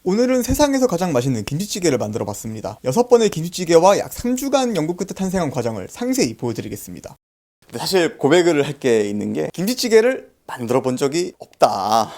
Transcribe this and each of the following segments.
오늘은 세상에서 가장 맛있는 김치찌개를 만들어 봤습니다. 6번의 김치찌개와 약 3주간 연구 끝에 탄생한 과정을 상세히 보여드리겠습니다. 사실 고백을 할 게 있는 게 김치찌개를 만들어 본 적이 없다.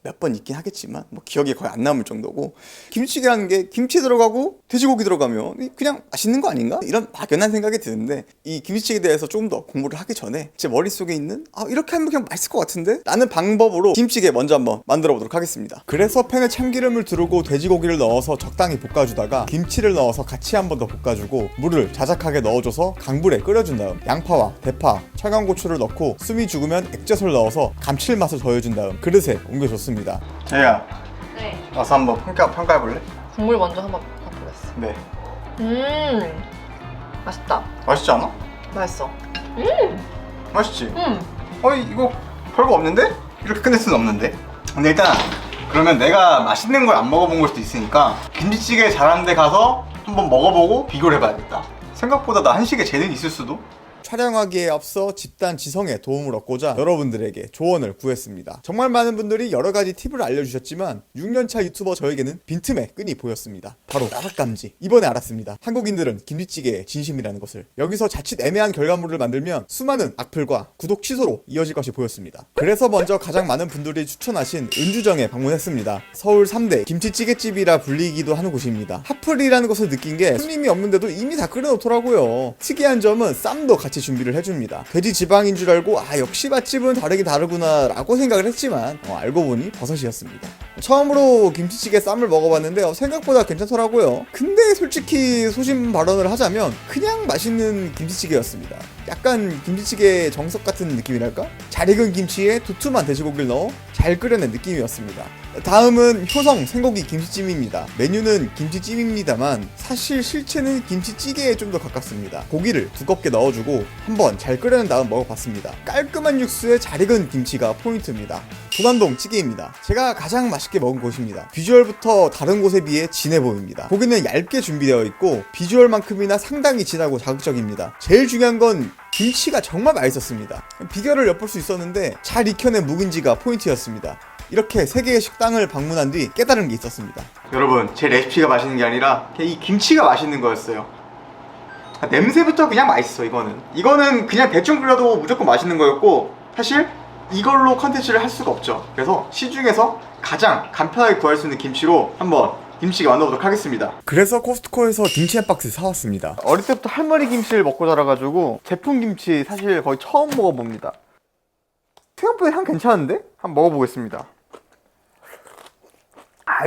몇 번 있긴 하겠지만 뭐 기억이 거의 안 남을 정도고, 김치찌개라는 게 김치 들어가고 돼지고기 들어가면 그냥 맛있는 거 아닌가? 이런 막연한 생각이 드는데, 이 김치찌개에 대해서 조금 더 공부를 하기 전에 제 머릿속에 있는 이렇게 하면 그냥 맛있을 것 같은데? 라는 방법으로 김치찌개 먼저 한번 만들어 보도록 하겠습니다. 그래서 팬에 참기름을 두르고 돼지고기를 넣어서 적당히 볶아주다가 김치를 넣어서 같이 한 번 더 볶아주고 물을 자작하게 넣어줘서 강불에 끓여준 다음 양파와 대파, 청양고추를 넣고 숨이 죽으면 액젓을 넣어서 감칠맛을 더해준 다음 그릇에 옮겨줬습니다. 야, 네. 와서 한번 평가해볼래? 국물 먼저 한번 맛보겠어. 네. 맛있다. 맛있지 않아? 맛있어. 맛있지? 이거 별거 없는데? 이렇게 끝낼 수는 없는데? 근데 일단 그러면 내가 맛있는 걸 안 먹어본 걸 수도 있으니까 김치찌개 잘하는 데 가서 한번 먹어보고 비교를 해봐야겠다. 생각보다 나 한식에 재능이 있을 수도? 촬영하기에 앞서 집단 지성의 도움을 얻고자 여러분들에게 조언을 구했습니다. 정말 많은 분들이 여러가지 팁을 알려주셨지만 6년차 유튜버 저에게는 빈틈의 끈이 보였습니다. 바로 나삭감지. 이번에 알았습니다. 한국인들은 김치찌개의 진심이라는 것을. 여기서 자칫 애매한 결과물을 만들면 수많은 악플과 구독 취소로 이어질 것이 보였습니다. 그래서 먼저 가장 많은 분들이 추천하신 은주정에 방문했습니다. 서울 3대 김치찌개집이라 불리기도 하는 곳입니다. 핫플이라는 것을 느낀 게 손님이 없는데도 이미 다 끓여놓더라고요. 특이한 점은 쌈도 같이 준비를 해줍니다. 돼지 지방인 줄 알고 역시 맛집은 다르긴 다르구나 라고 생각을 했지만 알고 보니 버섯이었습니다. 처음으로 김치찌개 쌈을 먹어봤는데 생각보다 괜찮더라고요. 근데 솔직히 소신 발언을 하자면 그냥 맛있는 김치찌개였습니다. 약간 김치찌개 정석 같은 느낌이랄까? 잘 익은 김치에 두툼한 돼지고기를 넣어 잘 끓여낸 느낌이었습니다. 다음은 효성 생고기 김치찜입니다. 메뉴는 김치찜입니다만 사실 실체는 김치찌개에 좀 더 가깝습니다. 고기를 두껍게 넣어주고 한번 잘 끓여낸 다음 먹어봤습니다. 깔끔한 육수에 잘 익은 김치가 포인트입니다. 도난동 찌개입니다. 제가 가장 맛있게 먹은 곳입니다. 비주얼부터 다른 곳에 비해 진해 보입니다. 고기는 얇게 준비되어 있고 비주얼만큼이나 상당히 진하고 자극적입니다. 제일 중요한 건 김치가 정말 맛있었습니다. 비결을 엿볼 수 있었는데 잘 익혀낸 묵은지가 포인트였습니다. 이렇게 3개의 식당을 방문한 뒤 깨달은 게 있었습니다. 여러분, 제 레시피가 맛있는 게 아니라 그냥 이 김치가 맛있는 거였어요. 냄새부터 그냥 맛있어. 이거는 그냥 대충 끓여도 무조건 맛있는 거였고, 사실 이걸로 컨텐츠를 할 수가 없죠. 그래서 시중에서 가장 간편하게 구할 수 있는 김치로 한번 김치찌개 만들어보도록 하겠습니다. 그래서 코스트코에서 김치 한 박스 사왔습니다. 어릴 때부터 할머니 김치를 먹고 자라가지고 제품 김치 사실 거의 처음 먹어봅니다. 생각보다 향 괜찮은데? 한번 먹어보겠습니다.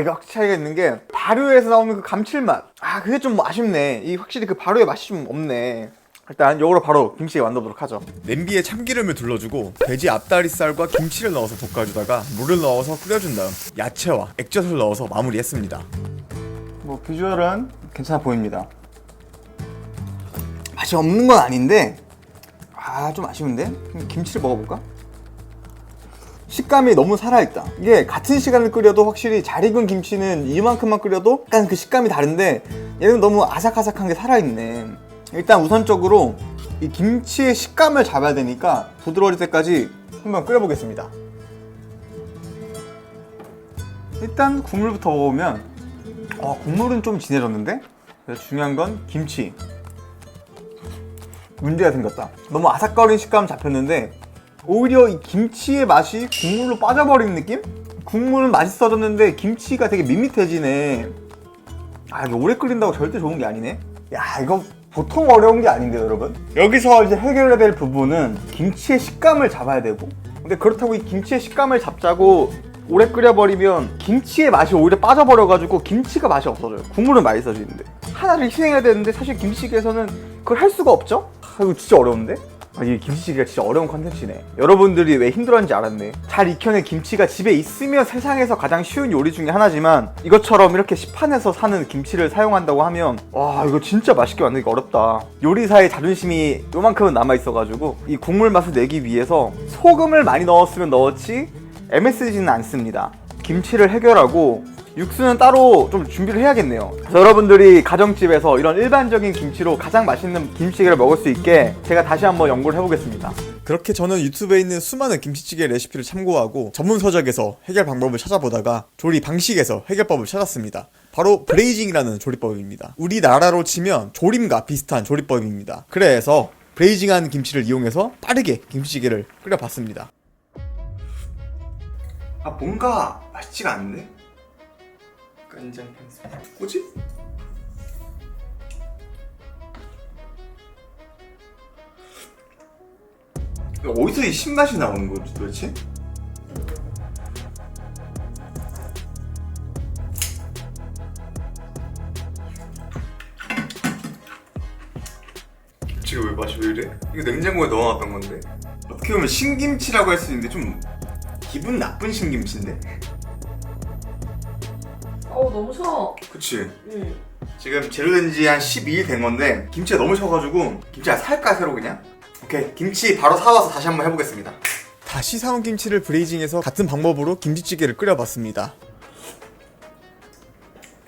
이거 확실히 차이가 있는 게 발효에서 나오는 그 감칠맛, 그게 좀 아쉽네. 이 확실히 그 발효의 맛이 좀 없네. 일단 이거로 바로 김치찌개 만들어보도록 하죠. 냄비에 참기름을 둘러주고 돼지 앞다리살과 김치를 넣어서 볶아주다가 물을 넣어서 끓여준 다음 야채와 액젓을 넣어서 마무리했습니다. 뭐 비주얼은 괜찮아 보입니다. 맛이 없는 건 아닌데 좀 아쉬운데? 김치를 먹어볼까? 식감이 너무 살아있다. 이게 같은 시간을 끓여도 확실히 잘 익은 김치는 이만큼만 끓여도 약간 그 식감이 다른데, 얘는 너무 아삭아삭한 게 살아있네. 일단 우선적으로 이 김치의 식감을 잡아야 되니까 부드러워질 때까지 한번 끓여보겠습니다. 일단 국물부터 먹어보면 국물은 좀 진해졌는데, 그래서 중요한 건 김치. 문제가 생겼다. 너무 아삭거린 식감 잡혔는데 오히려 이 김치의 맛이 국물로 빠져버리는 느낌? 국물은 맛있어졌는데 김치가 되게 밋밋해지네. 이거 오래 끓인다고 절대 좋은 게 아니네. 이거 보통 어려운 게 아닌데요, 여러분. 여기서 이제 해결해야 될 부분은 김치의 식감을 잡아야 되고, 근데 그렇다고 이 김치의 식감을 잡자고 오래 끓여버리면 김치의 맛이 오히려 빠져버려가지고 김치가 맛이 없어져요. 국물은 맛있어지는데 하나를 희생해야 되는데, 사실 김치찌개에서는 그걸 할 수가 없죠? 이거 진짜 어려운데? 이 김치찌개가 진짜 어려운 컨텐츠네. 여러분들이 왜 힘들어하는지 알았네. 잘 익혀낸 김치가 집에 있으면 세상에서 가장 쉬운 요리 중에 하나지만, 이것처럼 이렇게 시판에서 사는 김치를 사용한다고 하면 이거 진짜 맛있게 만들기 어렵다. 요리사의 자존심이 요만큼은 남아있어가지고 이 국물 맛을 내기 위해서 소금을 많이 넣었으면 넣었지 MSG는 안 씁니다. 김치를 해결하고 육수는 따로 좀 준비를 해야겠네요. 그래서 여러분들이 가정집에서 이런 일반적인 김치로 가장 맛있는 김치찌개를 먹을 수 있게 제가 다시 한번 연구를 해보겠습니다. 그렇게 저는 유튜브에 있는 수많은 김치찌개 레시피를 참고하고 전문 서적에서 해결 방법을 찾아보다가 조리 방식에서 해결법을 찾았습니다. 바로 브레이징이라는 조리법입니다. 우리나라로 치면 조림과 비슷한 조리법입니다. 그래서 브레이징한 김치를 이용해서 빠르게 김치찌개를 끓여봤습니다. 아 뭔가 맛있지가 않네? 간장 한 스푼 뭐지? 어디서 이 신맛이 나오는 거지 도대체? 김치가 왜 맛이 왜 이래? 이거 냉장고에 넣어놨던 건데 어떻게 보면 신김치라고 할 수 있는데 좀 기분 나쁜 신김치인데? 너무 셔. 그치? 응. 지금 재료된 지 한 12일 된 건데 김치가 너무 셔가지고 김치 살까 새로 그냥? 오케이 김치 바로 사와서 다시 한번 해보겠습니다. 다시 사온 김치를 브레이징해서 같은 방법으로 김치찌개를 끓여봤습니다.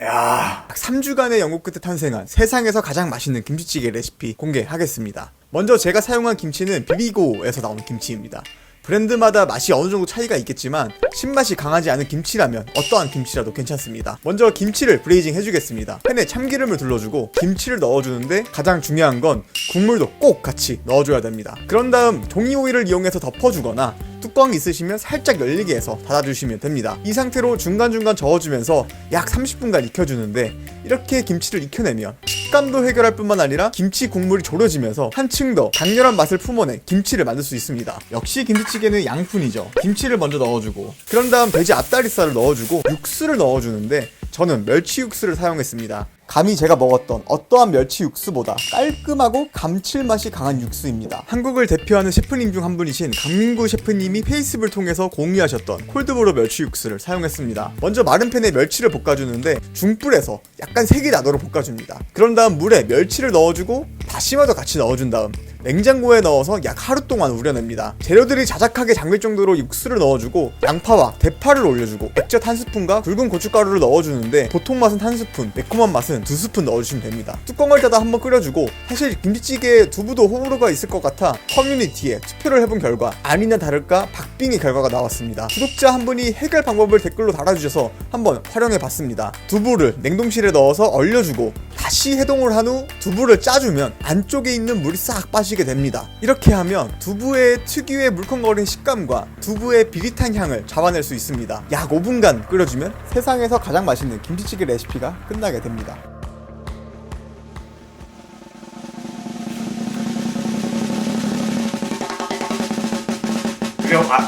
야, 3주간의 연구 끝에 탄생한 세상에서 가장 맛있는 김치찌개 레시피 공개하겠습니다. 먼저 제가 사용한 김치는 비비고에서 나온 김치입니다. 브랜드마다 맛이 어느 정도 차이가 있겠지만 신맛이 강하지 않은 김치라면 어떠한 김치라도 괜찮습니다. 먼저 김치를 브레이징 해주겠습니다. 팬에 참기름을 둘러주고 김치를 넣어주는데 가장 중요한 건 국물도 꼭 같이 넣어줘야 됩니다. 그런 다음 종이 오일을 이용해서 덮어주거나 뚜껑이 있으시면 살짝 열리게 해서 닫아주시면 됩니다. 이 상태로 중간중간 저어주면서 약 30분간 익혀주는데 이렇게 김치를 익혀내면 식감도 해결할 뿐만 아니라 김치 국물이 졸여지면서 한층 더 강렬한 맛을 품어낸 김치를 만들 수 있습니다. 역시 김치찌개는 양푼이죠. 김치를 먼저 넣어주고 그런 다음 돼지 앞다리살을 넣어주고 육수를 넣어주는데 저는 멸치 육수를 사용했습니다. 감히 제가 먹었던 어떠한 멸치 육수보다 깔끔하고 감칠맛이 강한 육수입니다. 한국을 대표하는 셰프님 중 한 분이신 강민구 셰프님이 페이스북을 통해서 공유하셨던 콜드브루 멸치 육수를 사용했습니다. 먼저 마른 팬에 멸치를 볶아주는데 중불에서 약간 색이 나도록 볶아줍니다. 그런 다음 물에 멸치를 넣어주고 다시마도 같이 넣어준 다음 냉장고에 넣어서 약 하루 동안 우려냅니다. 재료들이 자작하게 잠길 정도로 육수를 넣어주고 양파와 대파를 올려주고 액젓 한 스푼과 굵은 고춧가루를 넣어주는데 보통 맛은 한 스푼, 매콤한 맛은 2스푼 넣어주시면 됩니다. 뚜껑을 닫아 한번 끓여주고 사실 김치찌개에 두부도 호불호가 있을 것 같아 커뮤니티에 투표를 해본 결과 아니나 다를까 박빙의 결과가 나왔습니다. 구독자 한 분이 해결 방법을 댓글로 달아주셔서 한번 활용해봤습니다. 두부를 냉동실에 넣어서 얼려주고 다시 해동을 한 후 두부를 짜주면 안쪽에 있는 물이 싹 빠지게 됩니다. 이렇게 하면 두부의 특유의 물컹거리는 식감과 두부의 비릿한 향을 잡아낼 수 있습니다. 약 5분간 끓여주면 세상에서 가장 맛있는 김치찌개 레시피가 끝나게 됩니다.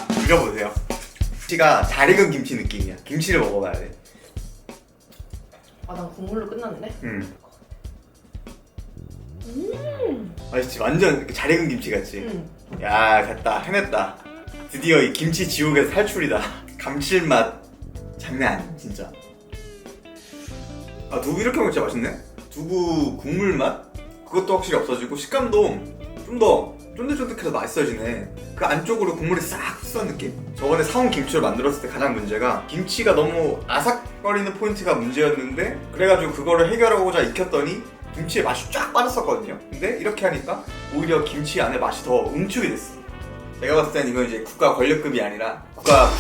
드셔보세요. 김치가 잘 익은 김치 느낌이야. 김치를 먹어봐야 돼. 난 국물로 끝났는데? 맛있지? 완전 잘 익은 김치 같지? 응. 야 됐다 해냈다. 드디어 이 김치 지옥에서 탈출이다. 감칠맛 장난 아니야 진짜. 아 두부 이렇게 먹으면 진짜 맛있네? 두부 국물 맛? 그것도 확실히 없어지고 식감도 좀 더 쫀득쫀득해서 맛있어지네. 그 안쪽으로 국물이 싹 흡수한 느낌? 저번에 사온 김치를 만들었을 때 가장 문제가 김치가 너무 아삭거리는 포인트가 문제였는데 그래가지고 그거를 해결하고자 익혔더니 김치의 맛이 쫙 빠졌었거든요. 근데 이렇게 하니까 오히려 김치 안에 맛이 더 응축이 됐어. 제가 봤을 땐 이건 이제 국가 권력급이 아니라 국가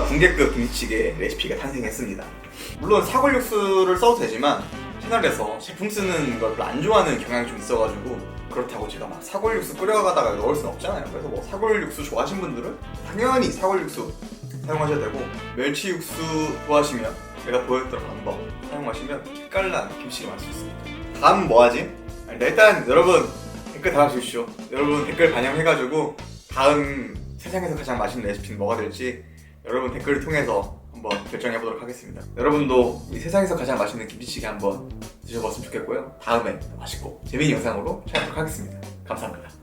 붕괴급 김치찌개 레시피가 탄생했습니다. 물론 사골 육수를 써도 되지만 채널에서 제품 쓰는 걸 별로 안 좋아하는 경향이 좀 있어가지고 그렇다고 제가 막 사골 육수 끓여가다가 넣을 순 없잖아요. 그래서 뭐 사골 육수 좋아하시는 분들은 당연히 사골 육수 사용하셔야 되고 멸치 육수 좋아하시면 제가 보여줬던 방법 사용하시면 기깔난 김치가 만들 수 있습니다. 다음 뭐하지? 일단 여러분 댓글 달아주십시오. 여러분 댓글 반영해가지고 다음 세상에서 가장 맛있는 레시피는 뭐가 될지 여러분 댓글을 통해서 한번 결정해보도록 하겠습니다. 여러분도 이 세상에서 가장 맛있는 김치찌개 한번 드셔봤으면 좋겠고요. 다음에 맛있고 재미있는 영상으로 찾아뵙도록 하겠습니다. 감사합니다.